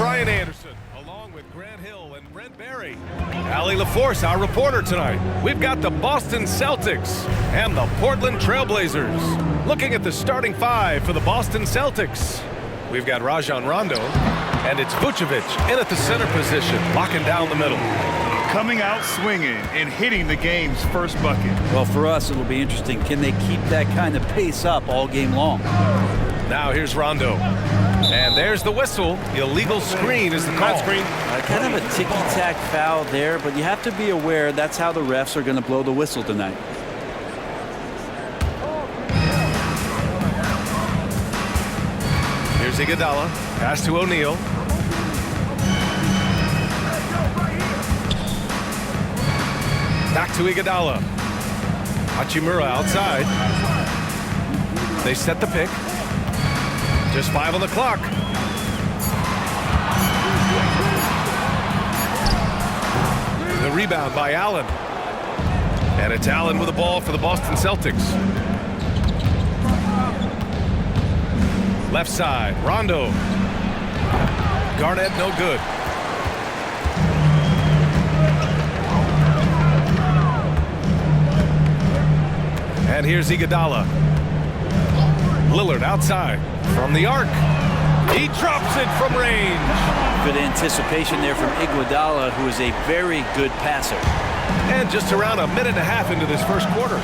Brian Anderson, along with Grant Hill and Brent Berry. Allie LaForce, our reporter tonight. We've got the Boston Celtics and the Portland Trailblazers. Looking at the starting five for the Boston Celtics. We've got Rajon Rondo, and it's Vucevic in at the center position, locking down the middle. Coming out swinging and hitting the game's first bucket. Well, for us, it'll be interesting. Can they keep that kind of pace up all game long? Now here's Rondo. And there's the whistle. Illegal screen is the call. Kind of a ticky-tack foul there, but you have to be aware that's how the refs are going to blow the whistle tonight. Here's Iguodala. Pass to O'Neal. Back to Iguodala. Hachimura outside. They set the pick. Just 5 on the clock. The rebound by Allen. And it's Allen with the ball for the Boston Celtics. Left side, Rondo. Garnett, no good. And here's Iguodala. Lillard outside from the arc. He drops it from range. Good anticipation there from Iguodala, who is a very good passer. And just around a minute and a half into this first quarter.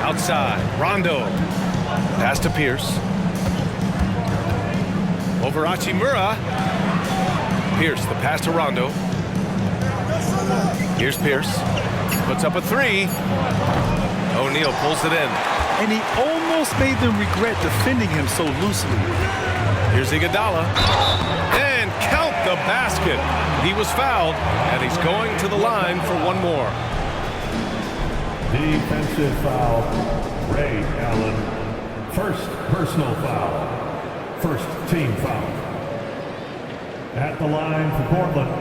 Outside, Rondo. Pass to Pierce. Over Hachimura. Pierce, the pass to Rondo. Here's Pierce. Puts up a three. O'Neal pulls it in. And he almost made them regret defending him so loosely. Here's Iguodala. And count the basket. He was fouled, and he's going to the line for one more. Defensive foul, Ray Allen. First personal foul. First team foul. At the line for Portland,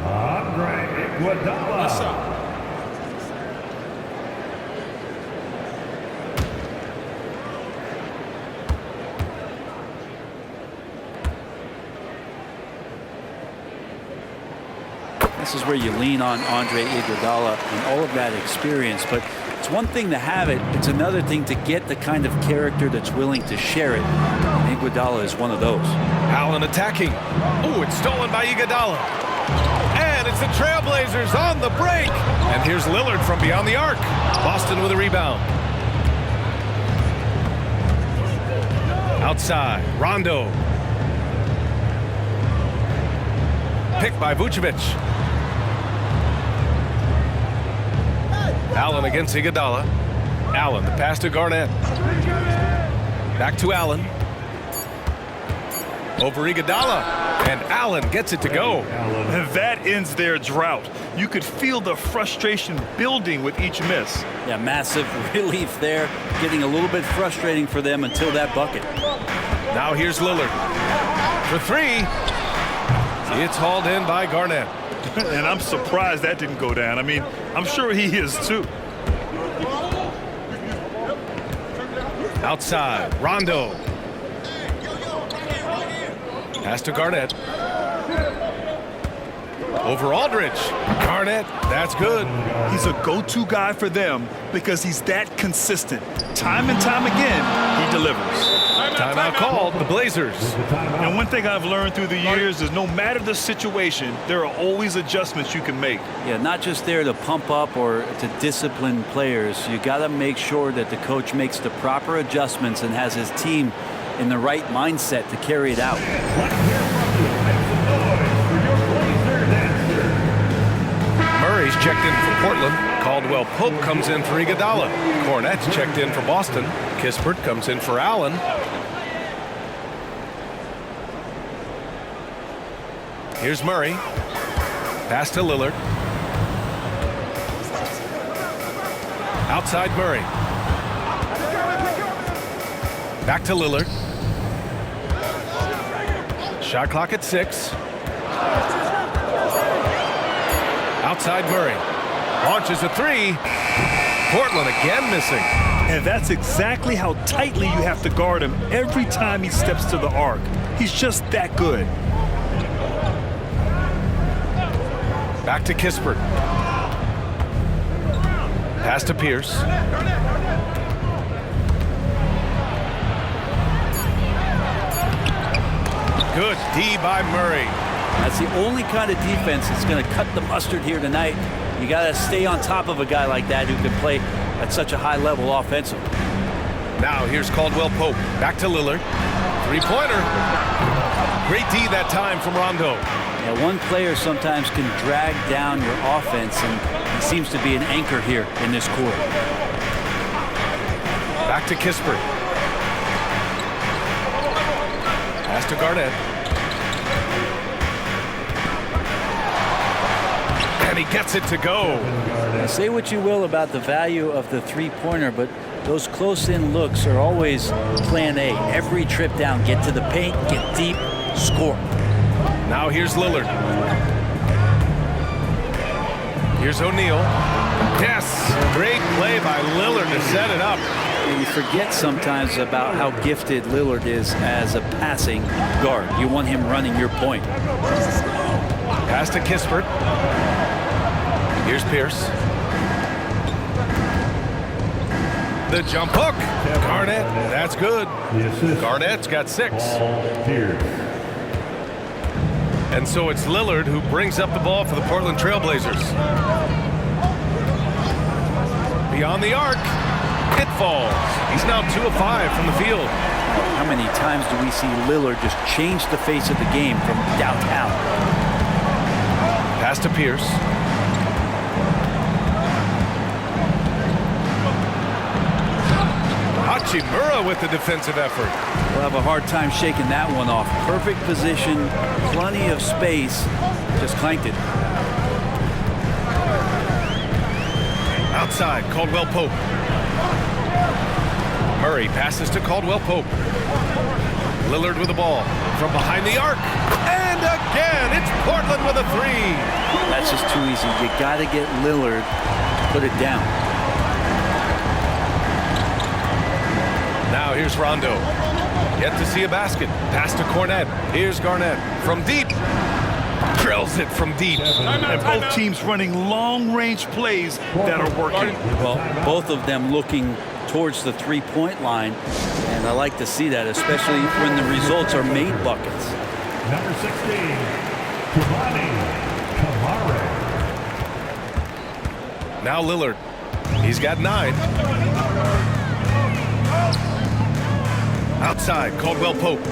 Andre Iguodala. This is where you lean on Andre Iguodala and all of that experience, but it's one thing to have it, it's another thing to get the kind of character that's willing to share it. And Iguodala is one of those. Allen attacking. Oh, it's stolen by Iguodala. And it's the Trailblazers on the break. And here's Lillard from beyond the arc. Boston with a rebound. Outside, Rondo. Picked by Vucevic. Allen against Iguodala. Allen, the pass to Garnett. Back to Allen. Over Iguodala. And Allen gets it to go. And that ends their drought. You could feel the frustration building with each miss. Yeah, massive relief there. Getting a little bit frustrating for them until that bucket. Now here's Lillard. For three. It's hauled in by Garnett. And I'm surprised that didn't go down. I mean, I'm sure he is too. Outside, Rondo. Pass to Garnett. Over Aldridge. Garnett, that's good. He's a go-to guy for them because he's that consistent. Time and time again, he delivers. Timeout called, the Blazers. And one thing I've learned through the years is no matter the situation, there are always adjustments you can make. Yeah, not just there to pump up or to discipline players. You got to make sure that the coach makes the proper adjustments and has his team in the right mindset to carry it out. Murray's checked in for Portland. Caldwell Pope comes in for Iguodala. Cornett's checked in for Boston. Kispert comes in for Allen. Here's Murray. Pass to Lillard. Outside Murray. Back to Lillard. Shot clock at 6. Outside Murray. Launches a three. Portland again missing. And that's exactly how tightly you have to guard him every time he steps to the arc. He's just that good. Back to Kispert. Pass to Pierce. Good D by Murray. That's the only kind of defense that's going to cut the mustard here tonight. You got to stay on top of a guy like that who can play at such a high level offensively. Now here's Caldwell Pope. Back to Lillard. Three-pointer. Great D that time from Rondo. Yeah, one player sometimes can drag down your offense, and he seems to be an anchor here in this quarter. Back to Kispert. Pass to Garnett. And he gets it to go. Now, say what you will about the value of the three-pointer, but those close-in looks are always plan A. Every trip down, get to the paint, get deep, score. Now here's Lillard. Here's O'Neal. Yes, great play by Lillard to set it up. You forget sometimes about how gifted Lillard is as a passing guard. You want him running your point. Pass to Kispert. Here's Pierce. The jump hook. Garnett, that's good. Garnett's got 6. And so it's Lillard who brings up the ball for the Portland Trailblazers. Beyond the arc, it falls. He's now 2 of 5 from the field. How many times do we see Lillard just change the face of the game from downtown? Pass to Pierce. Hachimura with the defensive effort. We'll have a hard time shaking that one off. Perfect position, plenty of space, just clanked it. Outside, Caldwell Pope. Murray passes to Caldwell Pope. Lillard with the ball from behind the arc. And again, it's Portland with a 3. That's just too easy. You got to get Lillard to put it down. Now here's Rondo. Yet to see a basket. Pass to Garnett. Here's Garnett from deep. Drills it from deep. And both teams running long-range plays that are working. Well, both of them looking towards the three-point line, and I like to see that, especially when the results are made buckets. Number 16, Kamare. Now Lillard. He's got 9. Outside, Caldwell Pope.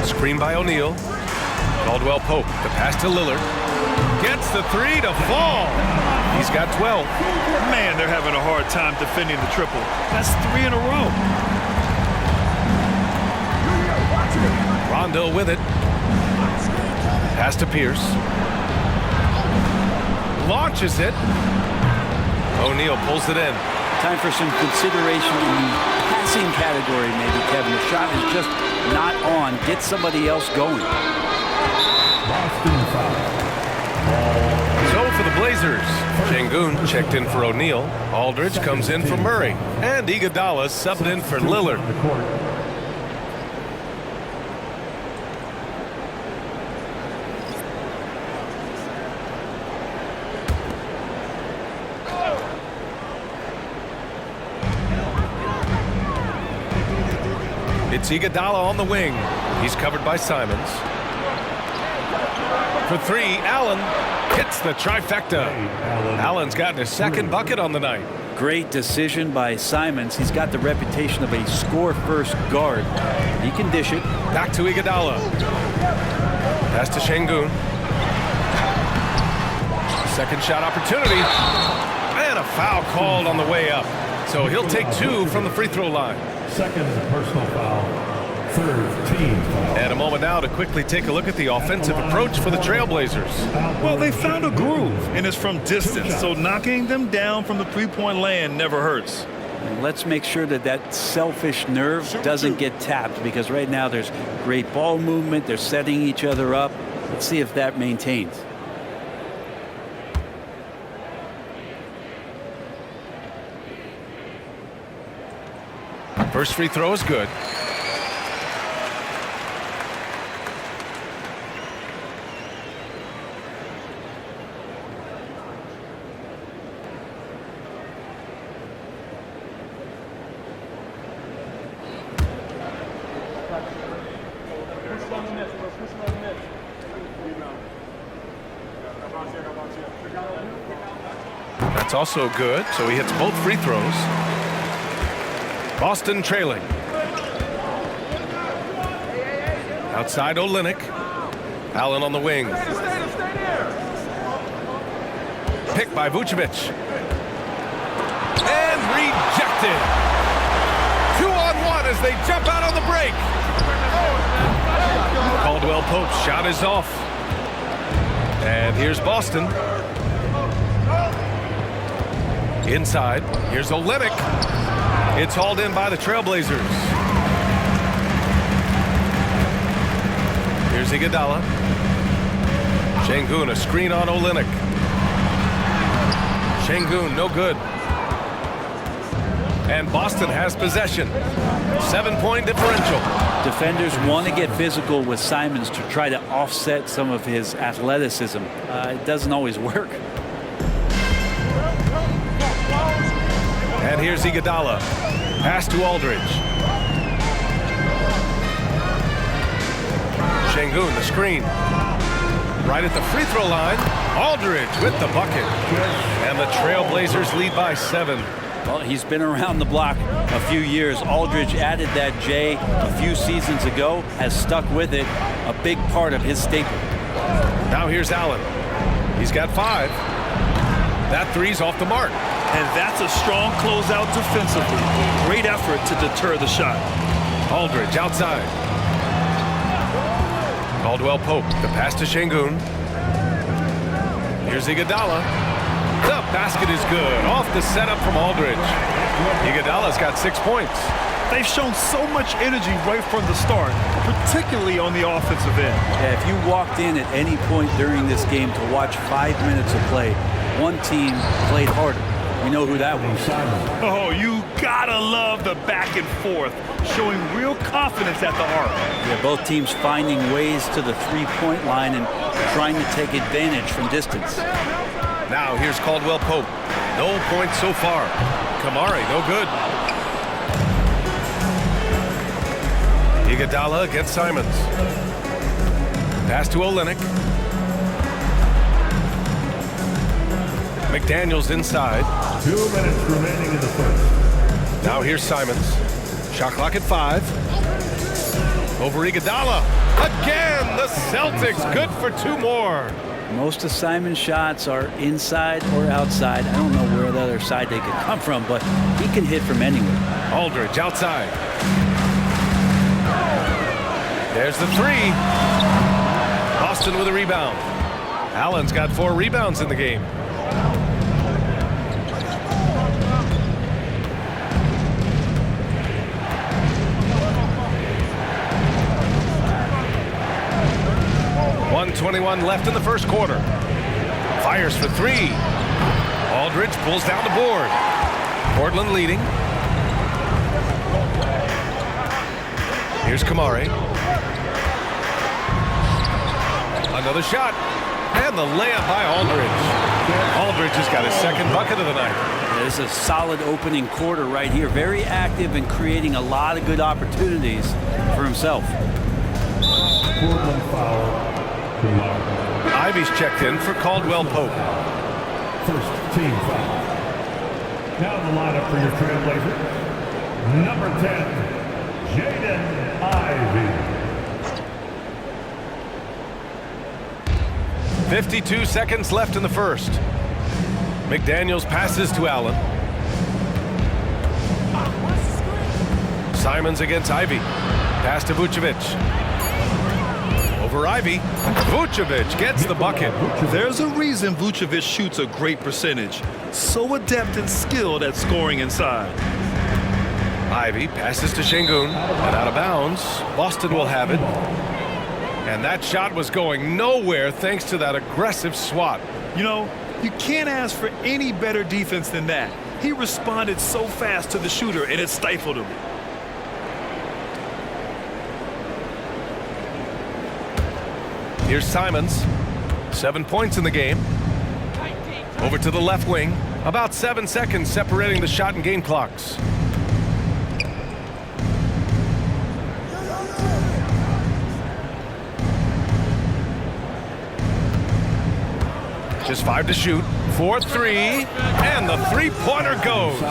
Screen by O'Neal. Caldwell Pope, the pass to Lillard. Gets the 3 to fall. He's got 12. Man, they're having a hard time defending the triple. That's 3 in a row. Rondo with it. Pass to Pierce. Launches it. O'Neal pulls it in. Time for some consideration in the passing category, maybe, Kevin. The shot is just not on. Get somebody else going. So for the Blazers, Şengün checked in for O'Neal. Aldridge comes in for Murray. And Iguodala subbed in for Lillard. It's Iguodala on the wing. He's covered by Simons. For 3, Allen hits the trifecta. Allen's gotten his 2nd bucket on the night. Great decision by Simons. He's got the reputation of a score-first guard. He can dish it. Back to Iguodala. Pass to Şengün. Second shot opportunity. And a foul called on the way up. So he'll take 2 from the free throw line. Second personal foul. 3rd team foul. And a moment now to quickly take a look at the offensive approach for the Trailblazers. Well, they found a groove, and it's from distance, so knocking them down from the three-point land never hurts. And let's make sure that that selfish nerve doesn't get tapped, because right now there's great ball movement. They're setting each other up. Let's see if that maintains. First free throw is good. That's also good, so he hits both free throws. Boston trailing. Outside Olynyk. Allen on the wing. Picked by Vucevic. And rejected. 2-on-1 as they jump out on the break. Caldwell Pope's shot is off. And here's Boston. Inside, here's Olynyk. It's hauled in by the Trailblazers. Here's Iguodala. Şengün, a screen on Olynyk. Şengün, no good. And Boston has possession. 7-point differential. Defenders want to get physical with Simons to try to offset some of his athleticism. It doesn't always work. And here's Iguodala. Pass to Aldridge. Şengün, the screen. Right at the free throw line. Aldridge with the bucket. And the Trailblazers lead by 7. Well, he's been around the block a few years. Aldridge added that J a few seasons ago, has stuck with it, a big part of his staple. Now here's Allen. He's got 5. That three's off the mark. And that's a strong closeout defensively. Great effort to deter the shot. Aldridge outside. Caldwell Pope, the pass to Şengün. Here's Iguodala. The basket is good. Off the setup from Aldridge. Iguodala's got 6 points. They've shown so much energy right from the start, particularly on the offensive end. Yeah, if you walked in at any point during this game to watch 5 minutes of play, one team played harder. We know who that was. Oh, you gotta love the back and forth, showing real confidence at the arc. Yeah, both teams finding ways to the three-point line and trying to take advantage from distance. Now here's Caldwell Pope. No points so far. Kamari, no good. Iguodala against Simons. Pass to Olynyk. McDaniels inside. 2 minutes remaining in the first. Now here's Simons. Shot clock at 5. Over Iguodala. Again, the Celtics good for 2 more. Most of Simon's shots are inside or outside. I don't know where the other side they could come from, but he can hit from anywhere. Aldridge outside. There's the 3. Boston with a rebound. Allen's got 4 rebounds in the game. .21 left in the first quarter. Fires for 3. Aldridge pulls down the board. Portland leading. Here's Kamari. Another shot. And the layup by Aldridge. Aldridge has got his second bucket of the night. This is a solid opening quarter right here. Very active and creating a lot of good opportunities for himself. Portland foul. Ivy's checked in for Caldwell Pope. First team foul. Now the lineup for your Trailblazers. Number 10, Jaden Ivey. 52 seconds left in the first. McDaniels passes to Allen. Simons against Ivy. Pass to Vucevic. Over Ivy. Vucevic gets the bucket. There's a reason Vucevic shoots a great percentage. So adept and skilled at scoring inside. Ivy passes to Şengün and out of bounds. Boston will have it. And that shot was going nowhere thanks to that aggressive swat. You know, you can't ask for any better defense than that. He responded so fast to the shooter and it stifled him. Here's Simons. 7 points in the game. Over to the left wing. About 7 seconds separating the shot and game clocks. Just 5 to shoot. 4-3. And the three-pointer goes.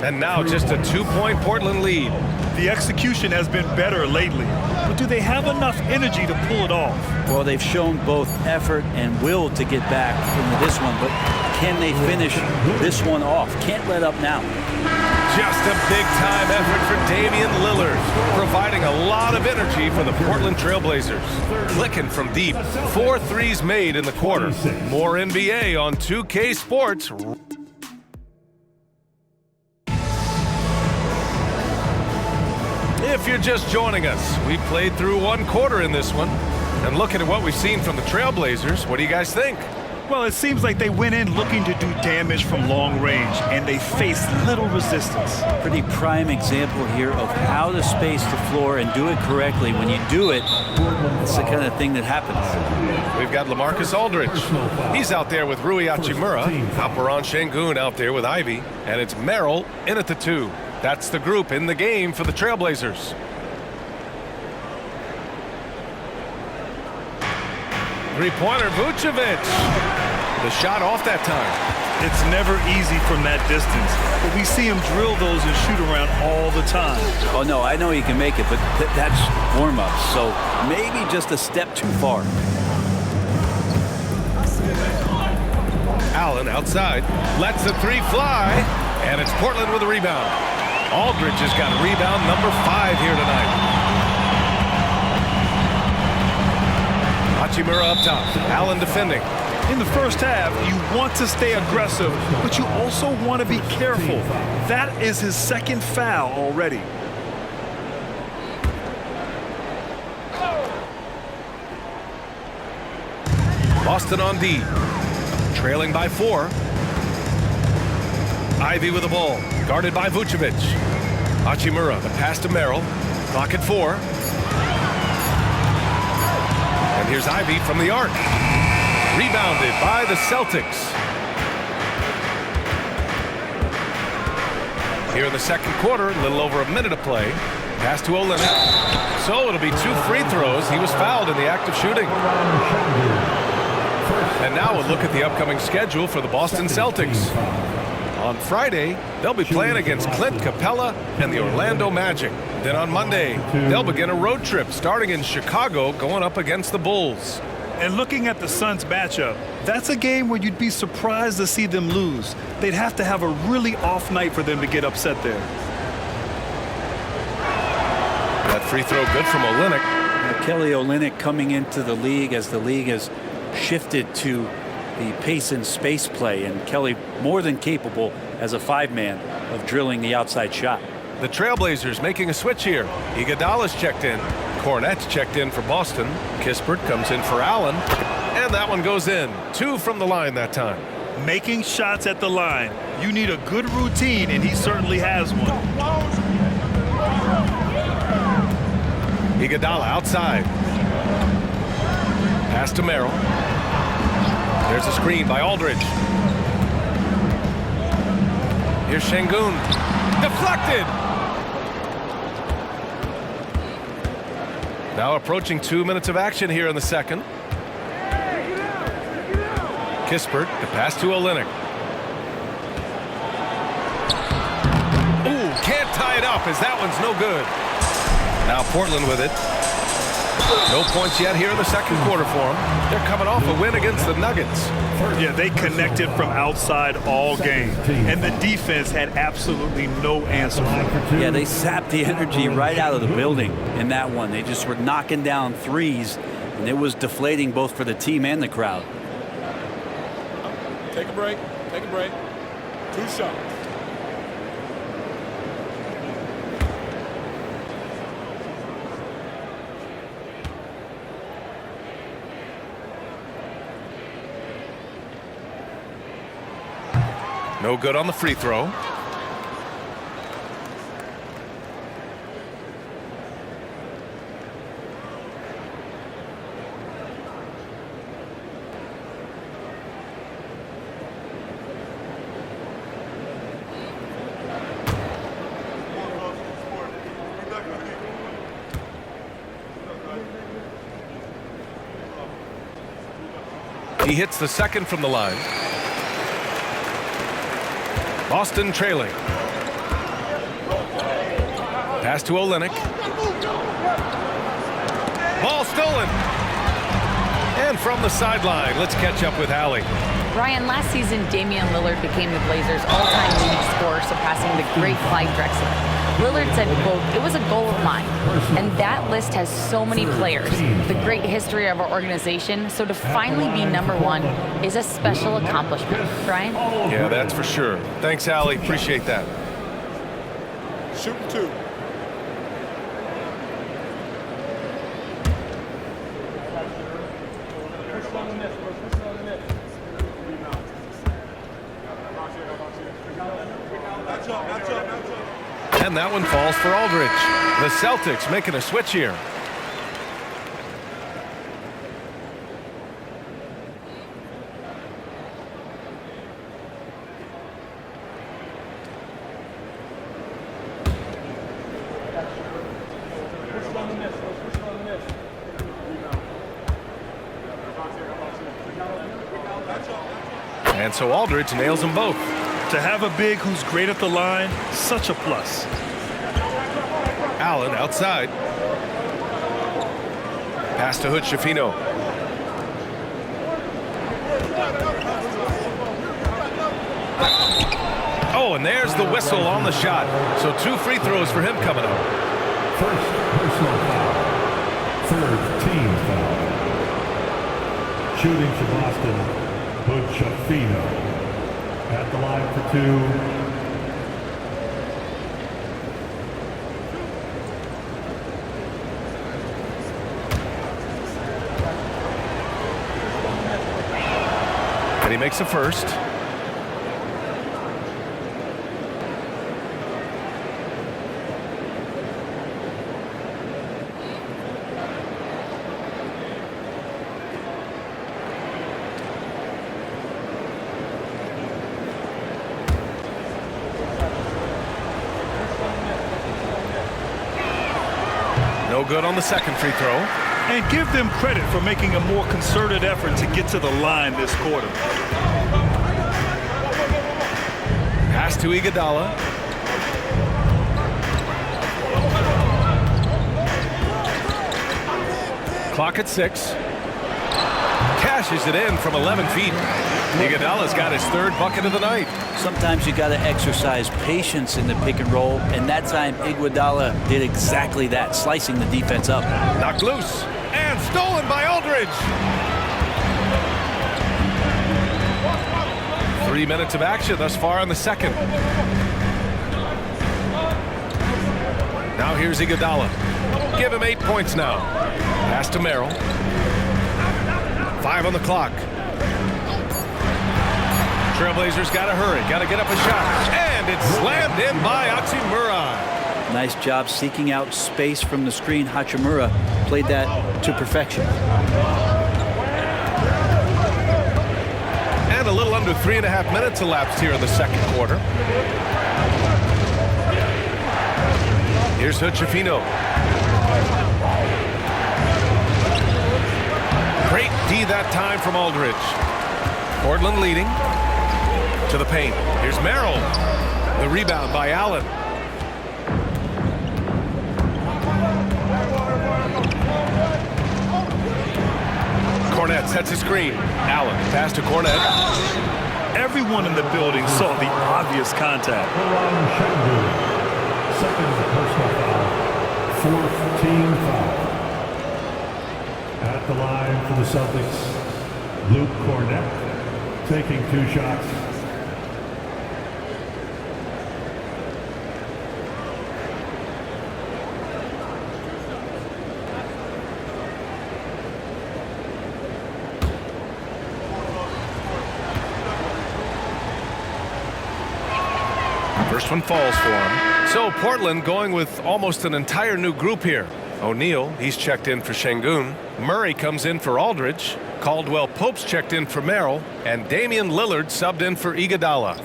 And now just a 2-point Portland lead. The execution has been better lately, but do they have enough energy to pull it off? Well, they've shown both effort and will to get back into this one, but can they finish this one off? Can't let up now. Just a big-time effort for Damian Lillard, providing a lot of energy for the Portland Trailblazers. Clicking from deep, 4 threes made in the quarter. More NBA on 2K Sports. If you're just joining us, we played through 1 quarter in this one. And looking at what we've seen from the Trailblazers, what do you guys think? Well, it seems like they went in looking to do damage from long range, and they faced little resistance. Pretty prime example here of how to space the floor and do it correctly. When you do it, it's the kind of thing that happens. We've got LaMarcus Aldridge. He's out there with Rui Hachimura. Alperen Sengun out there with Ivy. And it's Merrill in at the 2. That's the group in the game for the Trailblazers. Three-pointer, Vucevic. The shot off that time. It's never easy from that distance, but we see him drill those and shoot around all the time. Oh, no, I know he can make it, but that's warm-up, so maybe just a step too far. Allen outside, lets the 3 fly, and it's Portland with a rebound. Aldridge has got rebound number 5 here tonight. Hachimura up top, Allen defending. In the first half, you want to stay aggressive, but you also want to be careful. That is his 2nd foul already. Boston on D, trailing by 4. Ivy with the ball, guarded by Vucevic. Hachimura, the pass to Merrill, clock at 4. And here's Ivy from the arc. Rebounded by the Celtics. Here in the second quarter, a little over a minute of play. Pass to Olynyk. So it'll be 2 free throws. He was fouled in the act of shooting. And now we'll look at the upcoming schedule for the Boston Celtics. On Friday, they'll be playing against Clint Capella and the Orlando Magic. Then on Monday, they'll begin a road trip starting in Chicago, going up against the Bulls. And looking at the Suns matchup, that's a game where you'd be surprised to see them lose. They'd have to have a really off night for them to get upset there. That free throw good from Olynyk. Kelly Olynyk coming into the league as the league has shifted to the pace and space play, and Kelly more than capable as a 5-man of drilling the outside shot. The Trailblazers making a switch here. Iguodala's checked in. Garnett's checked in for Boston. Kispert comes in for Allen. And that one goes in. 2 from the line that time. Making shots at the line. You need a good routine, and he certainly has one. Iguodala outside. Pass to Merrill. There's a screen by Aldridge. Here's Sengun. Deflected. Now approaching 2 minutes of action here in the second. Kispert, the pass to Olynyk. Ooh, can't tie it up as that one's no good. Now Portland with it. No points yet here in the second quarter for them. They're coming off a win against the Nuggets. Yeah, they connected from outside all game, and the defense had absolutely no answer for it. Yeah, they sapped the energy right out of the building in that one. They just were knocking down threes, and it was deflating both for the team and the crowd. Take a break. Take a break. 2 shots. No good on the free throw. He hits the second from the line. Boston trailing. Pass to Olynyk. Ball stolen. And from the sideline, let's catch up with Allie. Ryan, last season, Damian Lillard became the Blazers' all-time leading scorer, surpassing the great Clyde Drexler. Lillard said, quote, "It was a goal of mine." And that list has so many players, the great history of our organization, so to finally be #1 is a special accomplishment. Brian? Yeah, that's for sure. Thanks, Allie. Appreciate that. Shooting 2. And that one falls for Aldridge. The Celtics making a switch here. And so Aldridge nails them both. To have a big who's great at the line, such a plus. Allen outside. Pass to Hood-Schifino. Oh, and there's the whistle on the shot. So 2 free throws for him coming up. First personal foul. Third team foul. Shooting for Boston, Hood-Schifino. At the line for 2. And he makes a first. No good on the second free throw. And give them credit for making a more concerted effort to get to the line this quarter. Pass to Iguodala. Clock at 6. Cashes it in from 11 feet. Iguodala's got his 3rd bucket of the night. Sometimes you got to exercise patience in the pick and roll, and that time Iguodala did exactly that, slicing the defense up. Knocked loose and stolen by Aldridge. 3 minutes of action thus far in the second. Now here's Iguodala. Give him 8 points now. Pass to Merrill. 5 on the clock. Trailblazers got to hurry, got to get up a shot. And it's slammed in by Hachimura. Nice job seeking out space from the screen. Hachimura played that to perfection. And a little under 3.5 minutes elapsed here in the second quarter. Here's Hood-Schifino. Great D that time from Aldridge. Portland leading. To the paint. Here's Merrill. The rebound by Allen. Garnett sets a screen. Allen pass to Garnett. Everyone in the building saw the obvious contact. Second personal foul. 4th team foul. At the line for the Celtics, Luke Garnett taking 2 shots. First one falls for him. So Portland going with almost an entire new group here. O'Neal, he's checked in for Şengün. Murray comes in for Aldridge. Caldwell Pope's checked in for Merrill. And Damian Lillard subbed in for Iguodala.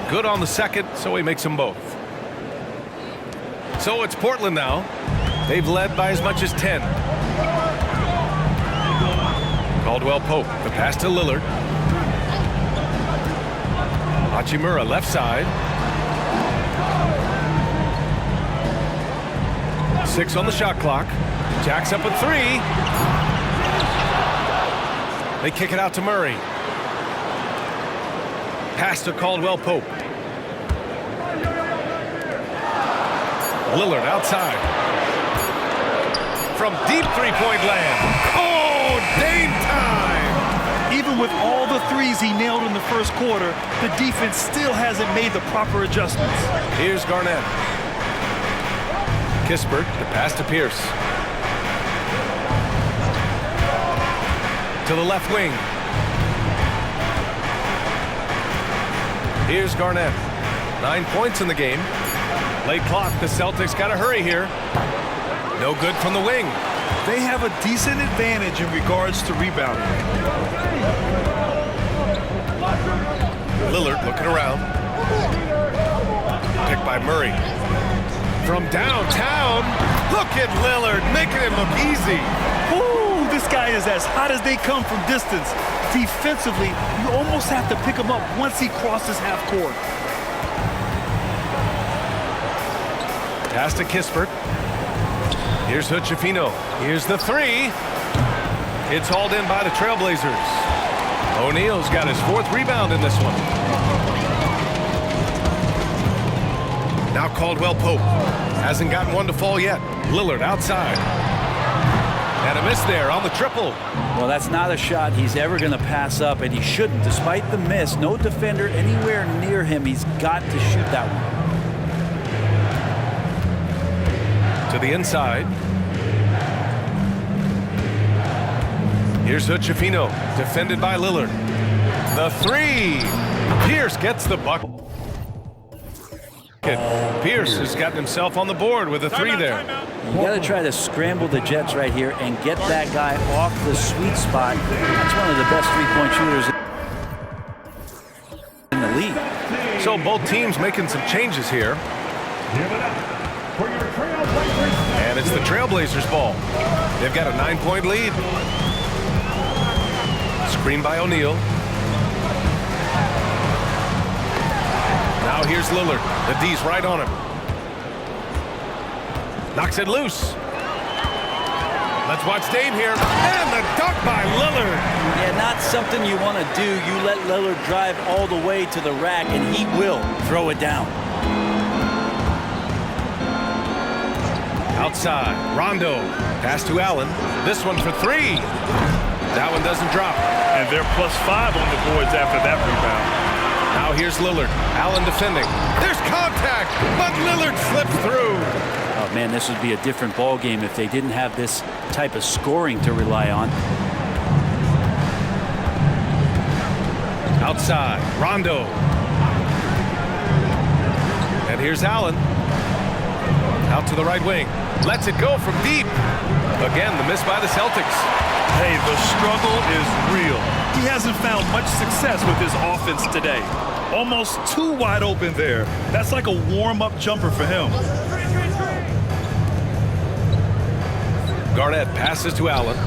good on the second, so he makes them both. So it's Portland now. They've led by as much as 10. Caldwell Pope, the pass to Lillard. Hachimura left side. 6 on the shot clock. Jacks up a 3. They kick it out to Murray. Pass to Caldwell Pope. Lillard outside. From deep three-point land. Oh, Dame time! Even with all the threes he nailed in the first quarter, the defense still hasn't made the proper adjustments. Here's Garnett. Kispert, the pass to Pierce. To the left wing. Here's Garnett. 9 points in the game. Late clock, the Celtics got to hurry here. No good from the wing. They have a decent advantage in regards to rebounding. Lillard looking around. Picked by Murray. From downtown, look at Lillard making it look easy. Ooh, this guy is as hot as they come from distance. Defensively, you almost have to pick him up once he crosses half court. Pass to Kispert. Here's Hutchefino. Here's the 3. It's hauled in by the Trailblazers. O'Neal's got his 4th rebound in this one. Now Caldwell Pope. Hasn't gotten one to fall yet. Lillard outside. And a miss there on the triple. Well, that's not a shot he's ever going to pass up, and he shouldn't. Despite the miss, no defender anywhere near him. He's got to shoot that one. To the inside. Here's Hutchefino, defended by Lillard. The 3. Pierce gets the bucket. Pierce has gotten himself on the board with a 3 there. You got to try to scramble the Jets right here and get that guy off the sweet spot. That's one of the best three-point shooters in the league. So both teams making some changes here. Give it up for your Trailblazers. And it's the Trailblazers ball. They've got a 9-point lead. Screen by O'Neal. Now here's Lillard. The D's right on him. Knocks it loose. Let's watch Dame here. And the dunk by Lillard. Yeah, not something you want to do. You let Lillard drive all the way to the rack, and he will throw it down. Outside, Rondo. Pass to Allen. This one for 3. That one doesn't drop. And they're +5 on the boards after that rebound. Now here's Lillard. Allen defending. There's contact, but Lillard slips through. Oh, man, this would be a different ball game if they didn't have this type of scoring to rely on. Outside, Rondo. And here's Allen. Out to the right wing. Lets it go from deep. Again, the miss by the Celtics. Hey, the struggle is real. He hasn't found much success with his offense today. Almost too wide open there. That's like a warm-up jumper for him. Garnett passes to Allen.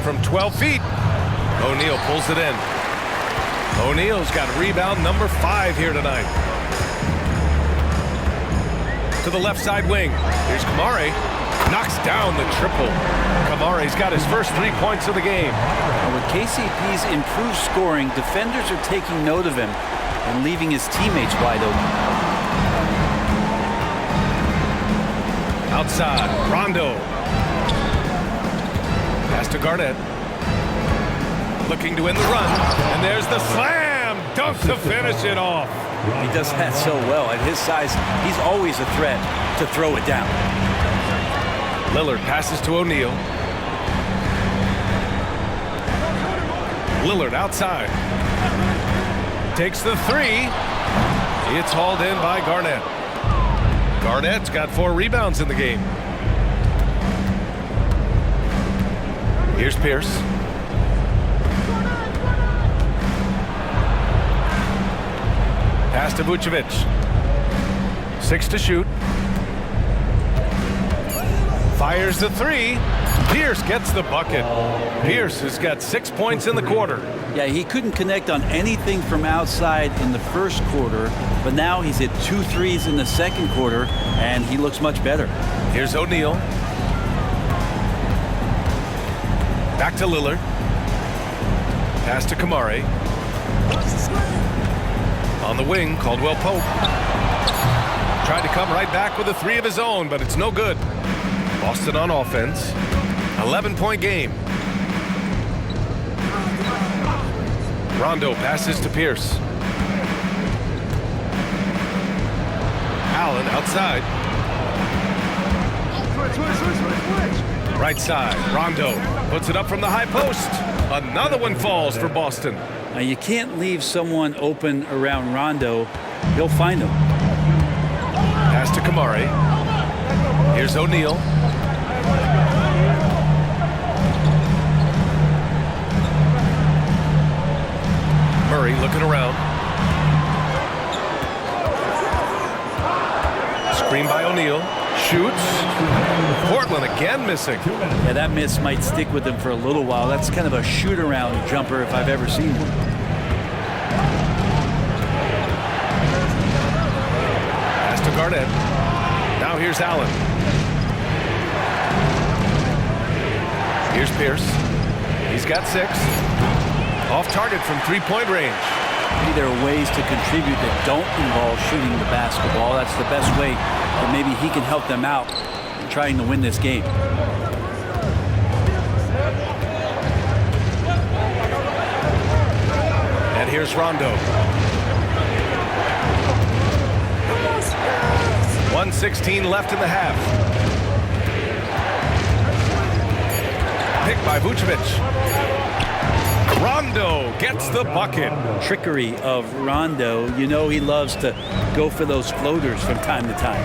From 12 feet, O'Neal pulls it in. O'Neal's got rebound number 5 here tonight. To the left side wing. Here's Kamari. Knocks down the triple. Kamari's got his first 3 points of the game. And with KCP's improved scoring, defenders are taking note of him and leaving his teammates wide open. Outside, Rondo. Pass to Garnett. Looking to win the run. And there's the slam dunk to finish it off. He does that so well. At his size, he's always a threat to throw it down. Lillard passes to O'Neal. Lillard outside. Takes the 3. It's hauled in by Garnett. Garnett's got 4 rebounds in the game. Here's Pierce. Pass to Vucevic. 6 to shoot. Fires the 3. Pierce gets the bucket. Pierce has got 6 points in the quarter. Yeah, he couldn't connect on anything from outside in the first quarter, but now he's hit 2 threes in the second quarter, and he looks much better. Here's O'Neal. Back to Lillard. Pass to Kamari. On the wing, Caldwell Pope. Tried to come right back with a 3 of his own, but it's no good. Boston on offense. 11-point game. Rondo passes to Pierce. Allen outside. Right side, Rondo puts it up from the high post. Another one falls for Boston. Now, you can't leave someone open around Rondo. He'll find them. Pass to Kamari. Here's O'Neal. Murray looking around. Screen by O'Neal. Shoots. Portland again missing. Yeah, that miss might stick with him for a little while. That's kind of a shoot-around jumper if I've ever seen one. Pass to Garnett. Now here's Allen. Here's Pierce. He's got 6. Off target from 3-point range. Maybe there are ways to contribute that don't involve shooting the basketball. That's the best way that maybe he can help them out in trying to win this game. And here's Rondo. 1:16 left in the half. Picked by Vucevic. Rondo gets the bucket. Trickery of Rondo. You know he loves to go for those floaters from time to time.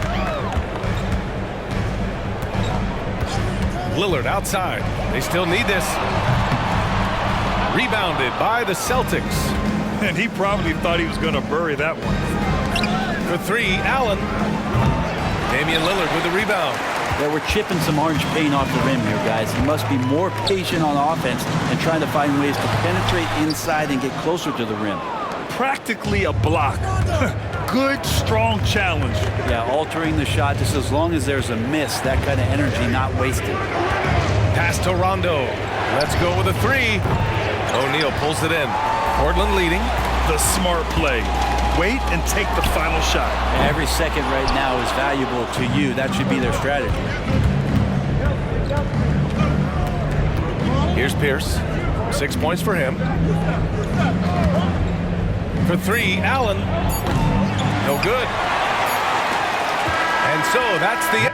Lillard outside. They still need this. Rebounded by the Celtics. And he probably thought he was going to bury that one. For 3, Allen. Damian Lillard with the rebound. Yeah, we're chipping some orange paint off the rim here, guys. He must be more patient on offense and trying to find ways to penetrate inside and get closer to the rim. Practically a block. Good, strong challenge. Yeah, altering the shot just as long as there's a miss. That kind of energy not wasted. Pass to Rondo. Let's go with a 3. O'Neal pulls it in. Portland leading. The smart play. Wait and take the final shot. Every second right now is valuable to you. That should be their strategy. Here's Pierce. 6 points for him. For 3, Allen. No good. And so that's the